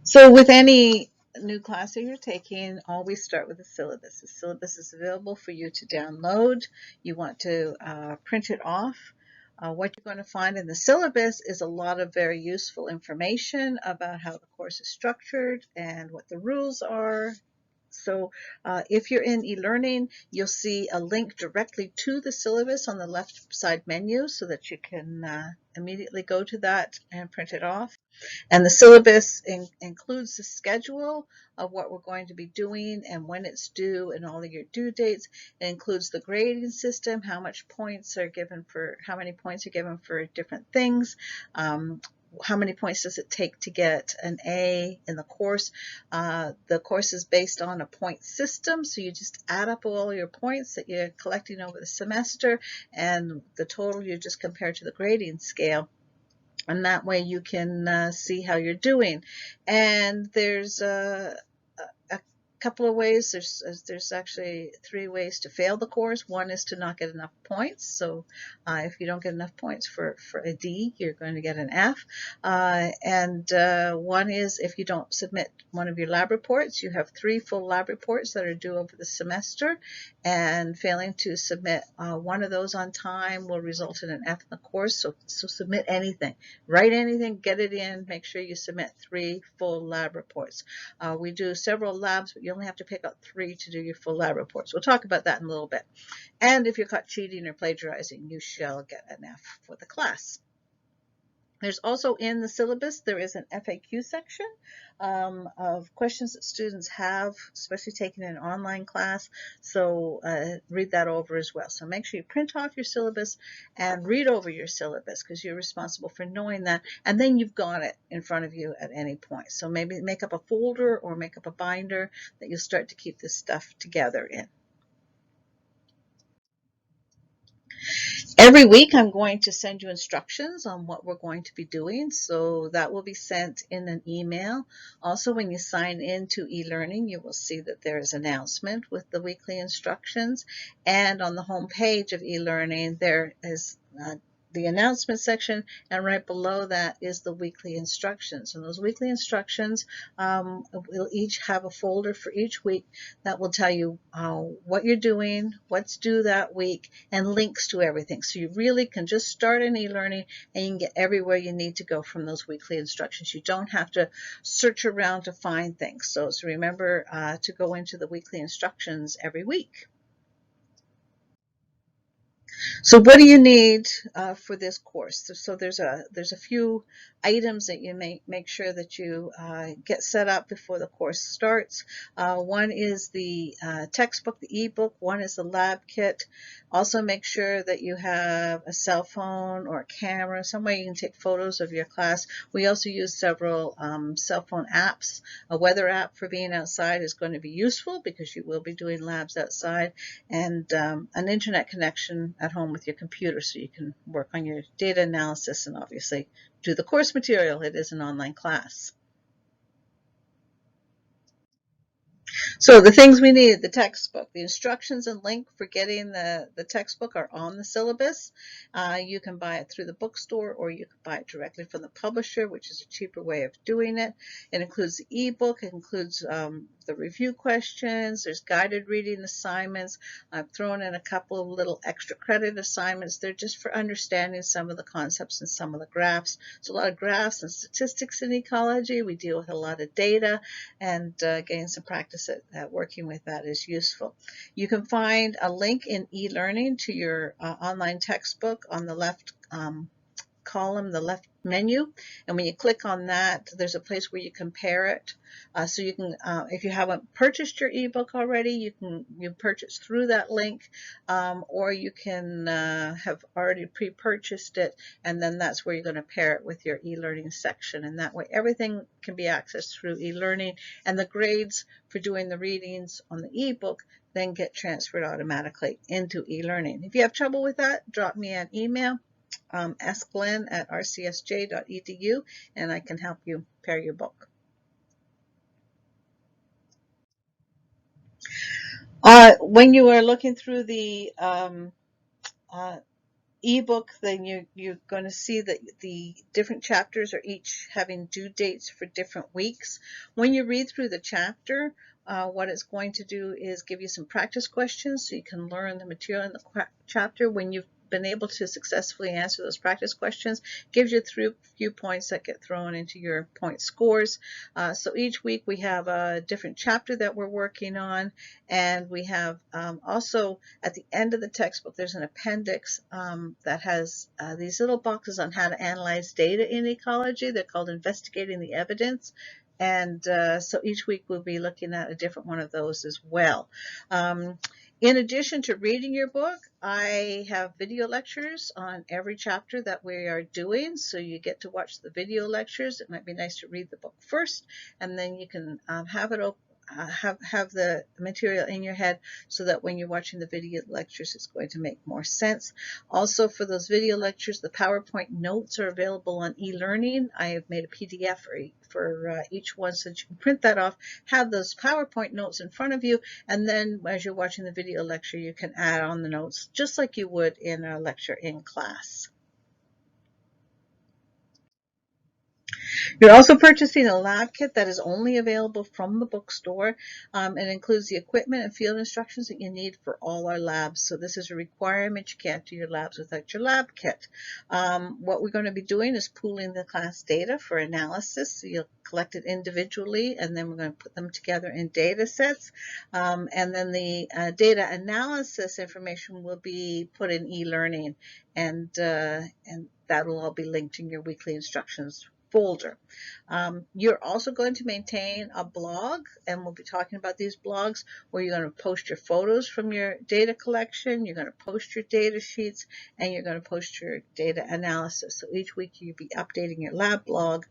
So with any new class that you're taking, always start with the syllabus. The syllabus is available for you to download. You want to print it off. What you're going to find in the syllabus is a lot of very useful information about how the course is structured and what the rules are. So if you're in e-learning, you'll see a link directly to the syllabus on the left side menu so that you can immediately go to that and print it off. And the syllabus includes the schedule of what we're going to be doing and when it's due and all of your due dates. It includes the grading system, how many points are given for different things. How many points does it take to get an A in the course? The course is based on a point system, so you just add up all your points that you're collecting over the semester, and the total you just compare to the grading scale. And that way you can see how you're doing. And there's a couple of ways. There's actually 3 ways to fail the course. One is to not get enough points. So if you don't get enough points for a D, you're going to get an F. And one is if you don't submit one of your lab reports. You have 3 full lab reports that are due over the semester, and failing to submit one of those on time will result in an F in the course. So submit anything, write anything, get it in. Make sure you submit 3 full lab reports. We do several labs, but you only have to pick out 3 to do your full lab reports. We'll talk about that in a little bit. And if you're caught cheating or plagiarizing, you shall get an F for the class. There's also in the syllabus, there is an FAQ section of questions that students have, especially taking an online class. So read that over as well. So make sure you print off your syllabus and read over your syllabus, because you're responsible for knowing that. And then you've got it in front of you at any point. So maybe make up a folder or make up a binder that you'll start to keep this stuff together in. Every week I'm going to send you instructions on what we're going to be doing, so that will be sent in an email. Also, when you sign into e-learning, you will see that there is an announcement with the weekly instructions, and on the home page of e-learning there is the announcement section, and right below that is the weekly instructions. And those weekly instructions will each have a folder for each week that will tell you what you're doing, what's due that week, and links to everything. So you really can just start in e-learning and you can get everywhere you need to go from those weekly instructions. You don't have to search around to find things. So remember to go into the weekly instructions every week. So what do you need for this course? So there's a few items that you make sure that you get set up before the course starts. One is the textbook, the ebook. One is the lab kit. Also make sure that you have a cell phone or a camera, some way you can take photos of your class. We also use several cell phone apps. A weather app for being outside is going to be useful because you will be doing labs outside, and an internet connection at home with your computer so you can work on your data analysis and obviously do the course material. It is an online class. So the things we need: the textbook. The instructions and link for getting the textbook are on the syllabus. You can buy it through the bookstore, or you can buy it directly from the publisher, which is a cheaper way of doing it. It includes the ebook. It includes the review questions. There's guided reading assignments. I've thrown in a couple of little extra credit assignments. They're just for understanding some of the concepts and some of the graphs. So a lot of graphs and statistics in ecology. We deal with a lot of data, and getting some practice at working with that is useful. You can find a link in e-learning to your online textbook on the left column, the left menu, and when you click on that, there's a place where you compare it. So you can, if you haven't purchased your ebook already, you purchase through that link, or you can have already pre-purchased it, and then that's where you're going to pair it with your e-learning section, and that way everything can be accessed through e-learning, and the grades for doing the readings on the ebook then get transferred automatically into e-learning. If you have trouble with that, drop me an email. Ask Glenn at rcsj.edu, and I can help you pair your book. When you are looking through the ebook, then you're going to see that the different chapters are each having due dates for different weeks. When you read through the chapter, what it's going to do is give you some practice questions so you can learn the material in the chapter. When you've been able to successfully answer those practice questions, gives you a few points that get thrown into your point scores. So each week we have a different chapter that we're working on, and we have also at the end of the textbook there's an appendix that has these little boxes on how to analyze data in ecology. They're called Investigating the Evidence. And so each week we'll be looking at a different one of those as well. In addition to reading your book, I have video lectures on every chapter that we are doing, so you get to watch the video lectures. It might be nice to read the book first, and then you can have it open. Have the material in your head so that when you're watching the video lectures, it's going to make more sense. Also, for those video lectures, the PowerPoint notes are available on e-learning. I have made a PDF for each one so that you can print that off, have those PowerPoint notes in front of you, and then as you're watching the video lecture, you can add on the notes just like you would in a lecture in class. You're also purchasing a lab kit that is only available from the bookstore. It includes the equipment and field instructions that you need for all our labs. So this is a requirement. You can't do your labs without your lab kit. What we're going to be doing is pooling the class data for analysis. So you'll collect it individually, and then we're going to put them together in data sets. And then the data analysis information will be put in e-learning, and that will all be linked in your weekly instructions folder. You're also going to maintain a blog, and we'll be talking about these blogs where you're going to post your photos from your data collection, you're going to post your data sheets, and you're going to post your data analysis. So each week you'll be updating your lab blog.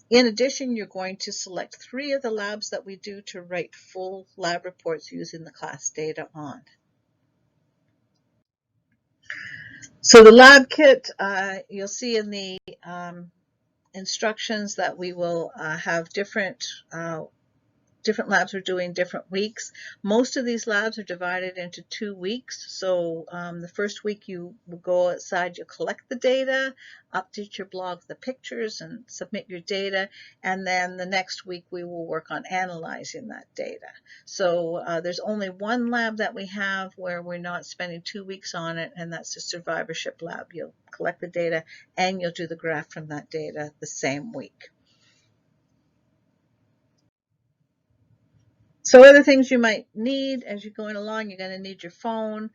In addition, you're going to select 3 of the labs that we do to write full lab reports using the class data on. So the lab kit, you'll see in the instructions that we will have different labs are doing different weeks. Most of these labs are divided into 2 weeks. So the first week you will go outside, you'll collect the data, update your blog with the pictures, and submit your data. And then the next week we will work on analyzing that data. So there's only one lab that we have where we're not spending 2 weeks on it, and that's the survivorship lab. You'll collect the data and you'll do the graph from that data the same week. So other things you might need as you're going along, you're going to need your phone.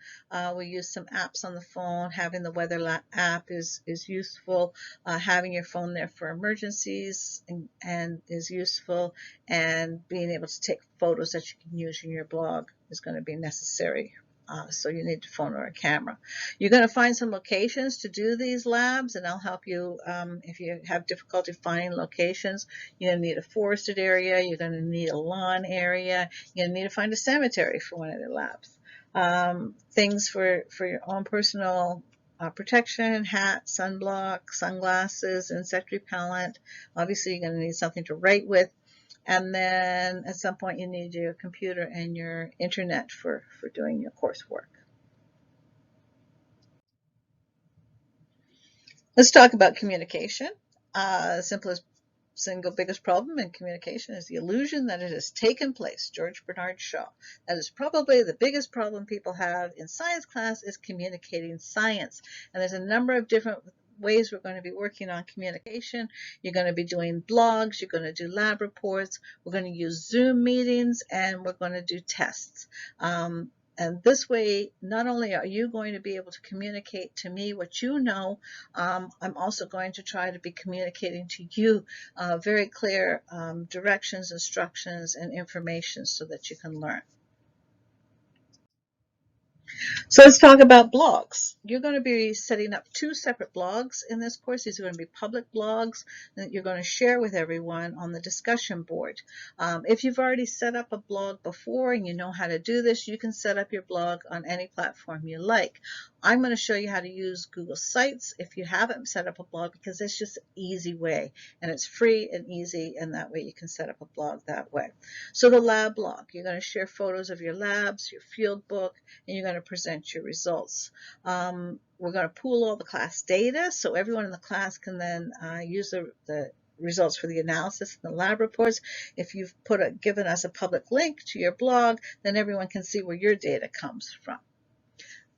We use some apps on the phone. Having the weather app is useful. Having your phone there for emergencies and is useful. And being able to take photos that you can use in your blog is going to be necessary. So you need a phone or a camera. You're going to find some locations to do these labs, and I'll help you if you have difficulty finding locations. You're going to need a forested area. You're going to need a lawn area. You're going to need to find a cemetery for one of the labs. Things for your own personal protection: hat, sunblock, sunglasses, insect repellent. Obviously, you're going to need something to write with. And then at some point you need your computer and your internet for doing your coursework. Let's talk about communication. The simplest single biggest problem in communication is the illusion that it has taken place. George Bernard Shaw. That is probably the biggest problem people have in science class, is communicating science. And there's a number of different ways we're going to be working on communication. You're going to be doing blogs, you're going to do lab reports, we're going to use Zoom meetings, and we're going to do tests. And this way, not only are you going to be able to communicate to me what you know, I'm also going to try to be communicating to you very clear directions, instructions, and information so that you can learn. So let's talk about blogs. You're going to be setting up 2 separate blogs in this course. These are going to be public blogs that you're going to share with everyone on the discussion board. If you've already set up a blog before and you know how to do this, you can set up your blog on any platform you like. I'm going to show you how to use Google Sites if you haven't set up a blog, because it's just an easy way, and it's free and easy, and that way you can set up a blog that way. So the lab blog, you're going to share photos of your labs, your field book, and you're going to present your results. We're going to pool all the class data, so everyone in the class can then use the results for the analysis and the lab reports. If you've given us a public link to your blog, then everyone can see where your data comes from.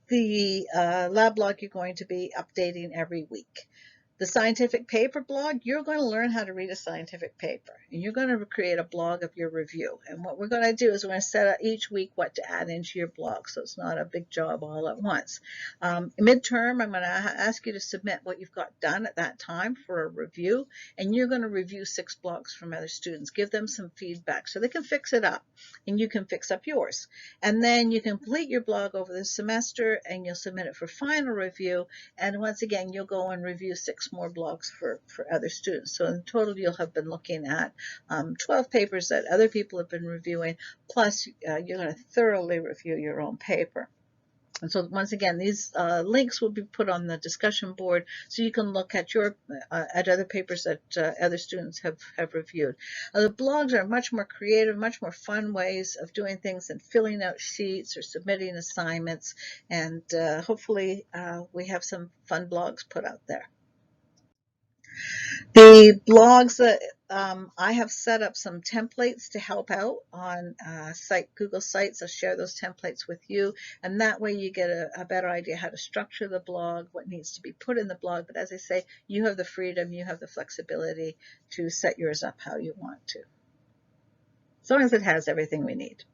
The lab blog you're going to be updating every week. The scientific paper blog, you're going to learn how to read a scientific paper, and you're going to create a blog of your review. And what we're going to do is we're going to set out each week what to add into your blog, so it's not a big job all at once. Midterm, I'm going to ask you to submit what you've got done at that time for a review, and you're going to review 6 blogs from other students. Give them some feedback so they can fix it up, and you can fix up yours. And then you complete your blog over the semester, and you'll submit it for final review. And once again, you'll go and review 6 more blogs for other students. So in total, you'll have been looking at 12 papers that other people have been reviewing, plus you're going to thoroughly review your own paper. And so once again, these links will be put on the discussion board, so you can look at at other papers that other students have reviewed. The blogs are much more creative, much more fun ways of doing things than filling out sheets or submitting assignments. And hopefully we have some fun blogs put out there. The blogs that I have set up some templates to help out on Google Sites. I'll share those templates with you, and that way you get a better idea how to structure the blog, what needs to be put in the blog. But as I say, you have the freedom, you have the flexibility to set yours up how you want to, as long as it has everything we need.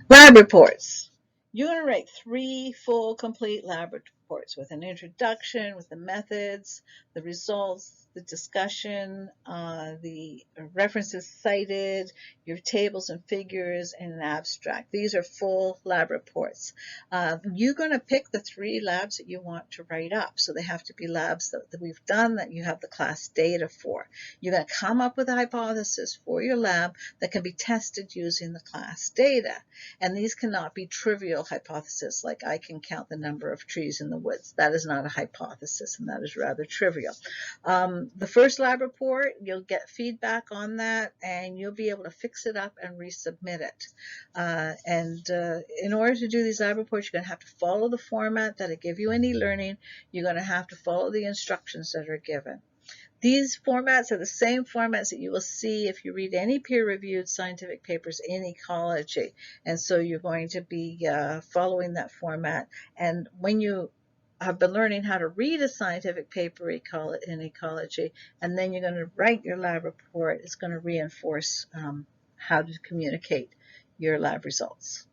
Lab reports. You're going to write 3 full, complete lab reports with an introduction, with the methods, the results, the discussion, the references cited, your tables and figures, and an abstract. These are full lab reports. You're going to pick the 3 labs that you want to write up. So they have to be labs that we've done, that you have the class data for. You're going to come up with a hypothesis for your lab that can be tested using the class data. And these cannot be trivial hypotheses, like I can count the number of trees in the woods. That is not a hypothesis, and that is rather trivial. The first lab report, you'll get feedback on that, and you'll be able to fix it up and resubmit it. In order to do these lab reports, you're going to have to follow the format that I give you in e-learning. You're going to have to follow the instructions that are given. These formats are the same formats that you will see if you read any peer-reviewed scientific papers in ecology. And so you're going to be following that format. And when you have been learning how to read a scientific paper in ecology, and then you're going to write your lab report, it's going to reinforce how to communicate your lab results.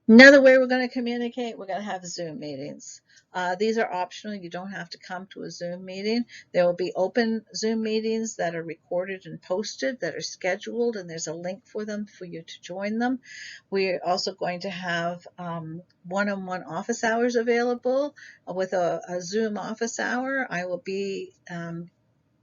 Another way we're going to communicate, we're going to have Zoom meetings. These are optional. You don't have to come to a Zoom meeting. There will be open Zoom meetings that are recorded and posted, that are scheduled, and there's a link for them for you to join them. We're also going to have one-on-one office hours available. With a Zoom office hour, I will be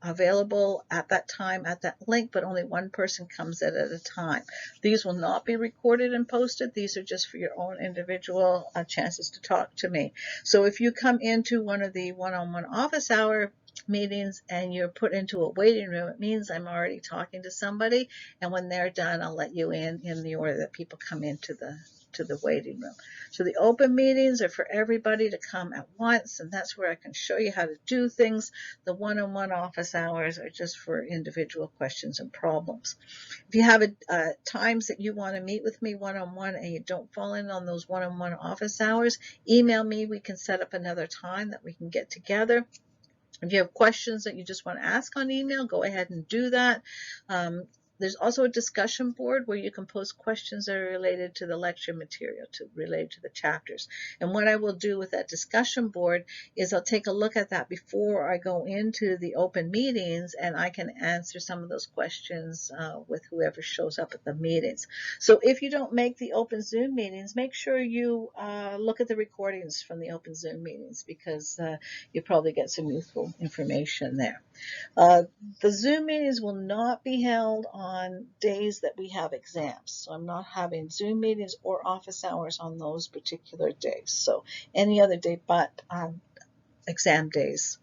available at that time at that link, but only one person comes in at a time. These will not be recorded and posted. These are just for your own individual chances to talk to me. So if you come into one of the one-on-one office hour meetings and you're put into a waiting room, it means I'm already talking to somebody, and when they're done, I'll let you in the order that people come into the waiting room. So the open meetings are for everybody to come at once, and that's where I can show you how to do things. The one-on-one office hours are just for individual questions and problems. If you have times that you want to meet with me one-on-one and you don't fall in on those one-on-one office hours, email me. We can set up another time that we can get together. If you have questions that you just want to ask on email, go ahead and do that. There's also a discussion board where you can post questions that are related to the lecture material, related to the chapters. And what I will do with that discussion board is I'll take a look at that before I go into the open meetings, and I can answer some of those questions with whoever shows up at the meetings. So if you don't make the open Zoom meetings, make sure you look at the recordings from the open Zoom meetings, because you probably get some useful information there. The Zoom meetings will not be held on days that we have exams. So I'm not having Zoom meetings or office hours on those particular days. So any other day but exam days.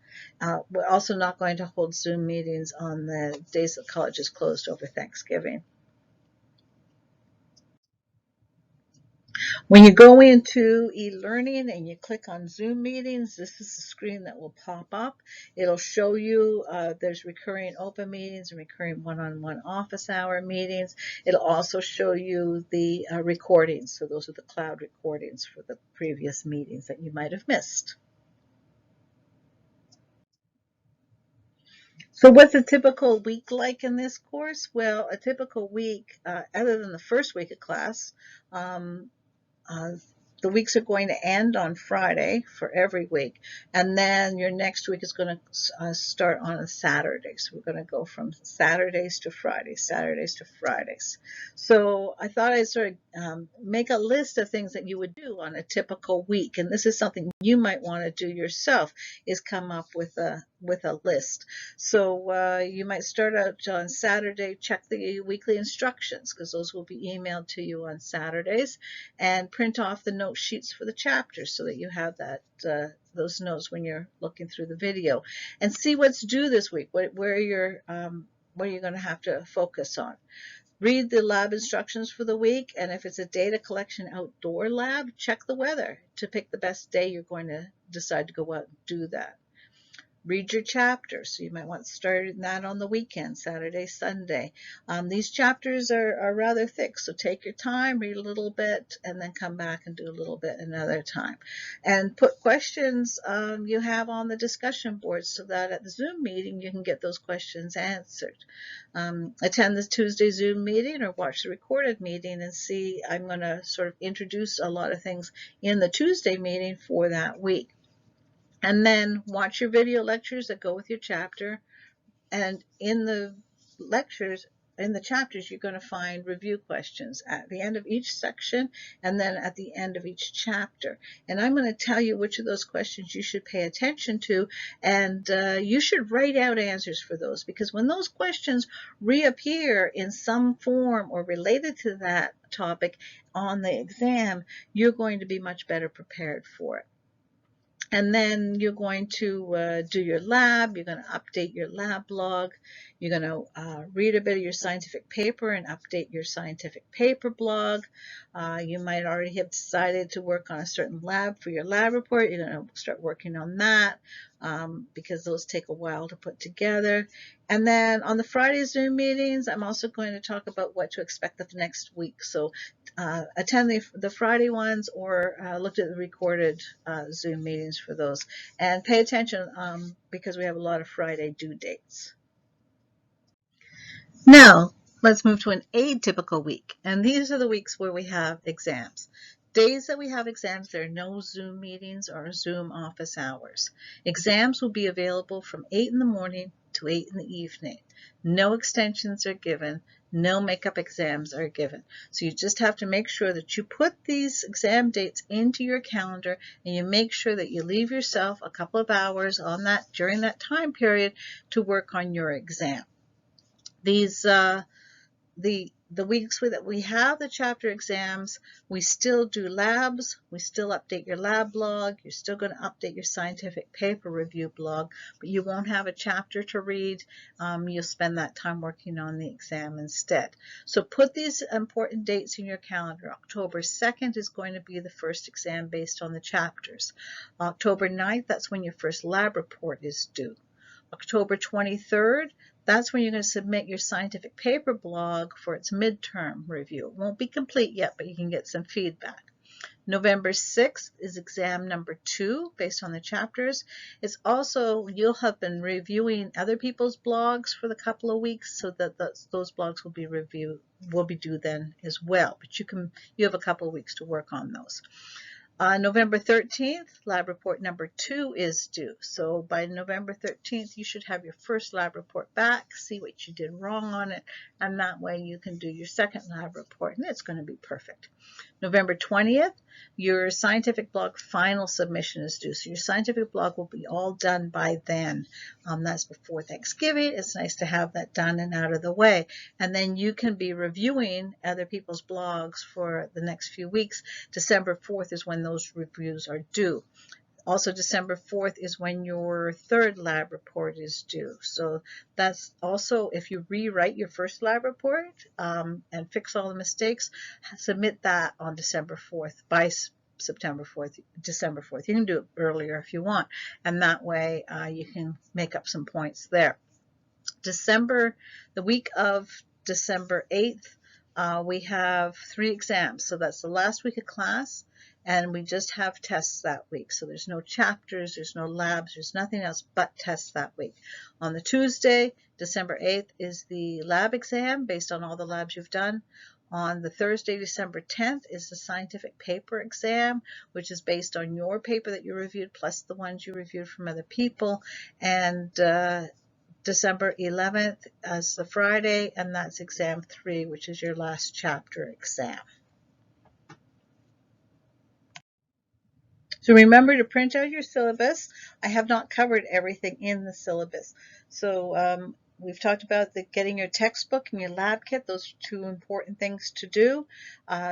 We're also not going to hold Zoom meetings on the days that college is closed over Thanksgiving. When you go into e-learning and you click on Zoom meetings, this is the screen that will pop up. It'll show you there's recurring open meetings and recurring one-on-one office hour meetings. It'll also show you the recordings. So those are the cloud recordings for the previous meetings that you might have missed. So what's a typical week like in this course? Well, a typical week, other than the first week of class, um, uh, the weeks are going to end on Friday for every week, and then your next week is going to start on a Saturday. So we're going to go from Saturdays to Fridays, Saturdays to Fridays. So I thought I'd sort of make a list of things that you would do on a typical week, and this is something you might want to do yourself, is come up with a list. So you might start out on Saturday, check the weekly instructions because those will be emailed to you on Saturdays, and print off the note sheets for the chapters so that you have that those notes when you're looking through the video, and see what's due this week, what you're going to have to focus on. Read the lab instructions for the week, and if it's a data collection outdoor lab, check the weather to pick the best day you're going to decide to go out and do that. Read your chapters. So you might want to start that on the weekend, Saturday, Sunday. These chapters are rather thick, so take your time, read a little bit, and then come back and do a little bit another time. And put questions you have on the discussion board so that at the Zoom meeting you can get those questions answered. Attend the Tuesday Zoom meeting or watch the recorded meeting and see. I'm going to sort of introduce a lot of things in the Tuesday meeting for that week. And then watch your video lectures that go with your chapter. And in the lectures, in the chapters, you're going to find review questions at the end of each section and then at the end of each chapter. And I'm going to tell you which of those questions you should pay attention to, and you should write out answers for those, because when those questions reappear in some form or related to that topic on the exam, you're going to be much better prepared for it. And then you're going to do your lab. You're going to update your lab blog. You're going to read a bit of your scientific paper and update your scientific paper blog. You might already have decided to work on a certain lab for your lab report. You're going to start working on that because those take a while to put together. And then on the Friday Zoom meetings, I'm also going to talk about what to expect of next week. So attend the Friday ones or look at the recorded Zoom meetings for those. And pay attention because we have a lot of Friday due dates. Now, let's move to an atypical week. And these are the weeks where we have exams. Days that we have exams, there are no Zoom meetings or Zoom office hours. Exams will be available from 8 in the morning to 8 in the evening. No extensions are given. No makeup exams are given. So you just have to make sure that you put these exam dates into your calendar, and you make sure that you leave yourself a couple of hours on that during that time period to work on your exam. These the weeks that we have the chapter exams, we still do labs, we still update your lab blog, you're still going to update your scientific paper review blog, but you won't have a chapter to read. You'll spend that time working on the exam instead. So put these important dates in your calendar. October 2nd is going to be the first exam based on the chapters. October 9th, that's when your first lab report is due. October 23rd, that's when you're going to submit your scientific paper blog for its midterm review. It won't be complete yet, but you can get some feedback. November 6th is exam number 2 based on the chapters. It's also, you'll have been reviewing other people's blogs for the couple of weeks, so that those blogs will be due then as well. But you have a couple of weeks to work on those. November 13th, lab report number 2 is due. So by November 13th, you should have your first lab report back, see what you did wrong on it, and that way you can do your second lab report, and it's going to be perfect. November 20th, your scientific blog final submission is due. So your scientific blog will be all done by then. That's before Thanksgiving. It's nice to have that done and out of the way. And then you can be reviewing other people's blogs for the next few weeks. December 4th is when those reviews are due. Also, December 4th is when your third lab report is due. So that's also, if you rewrite your first lab report and fix all the mistakes, submit that on December 4th by September 4th, December 4th. You can do it earlier if you want, and that way you can make up some points there. The week of December 8th, we have 3 exams. So that's the last week of class, and we just have tests that week. So there's no chapters, there's no labs, there's nothing else but tests that week. On the Tuesday, December 8th, is the lab exam based on all the labs you've done. On the Thursday, December 10th, is the scientific paper exam, which is based on your paper that you reviewed plus the ones you reviewed from other people. And December 11th as the Friday, and that's exam 3, which is your last chapter exam. So remember to print out your syllabus. I have not covered everything in the syllabus. So we've talked about getting your textbook and your lab kit. Those are 2 important things to do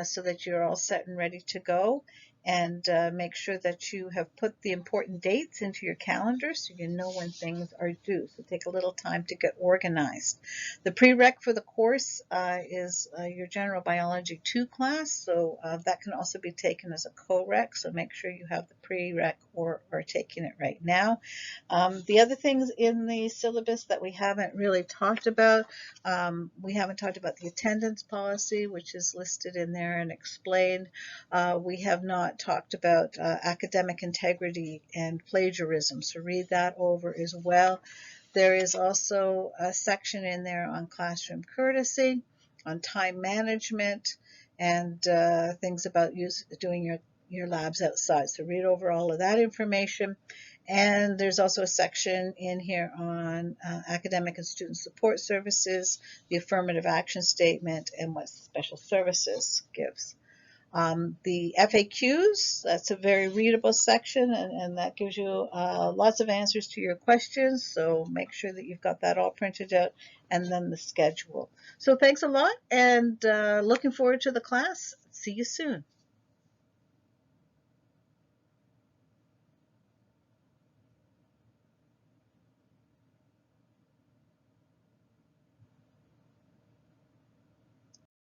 so that you're all set and ready to go. And make sure that you have put the important dates into your calendar so you know when things are due. So take a little time to get organized. The prereq for the course is your General Biology 2 class, so that can also be taken as a co-req, so make sure you have the prereq or are taking it right now. The other things in the syllabus that we haven't really talked about, we haven't talked about the attendance policy, which is listed in there and explained. We have not talked about academic integrity and plagiarism, so read that over as well. There is also a section in there on classroom courtesy, on time management, and things about doing your labs outside. So read over all of that information. And there's also a section in here on academic and student support services, the affirmative action statement, and what special services gives. The FAQs, that's a very readable section, and that gives you lots of answers to your questions, so make sure that you've got that all printed out, and then the schedule. So thanks a lot, and looking forward to the class. See you soon.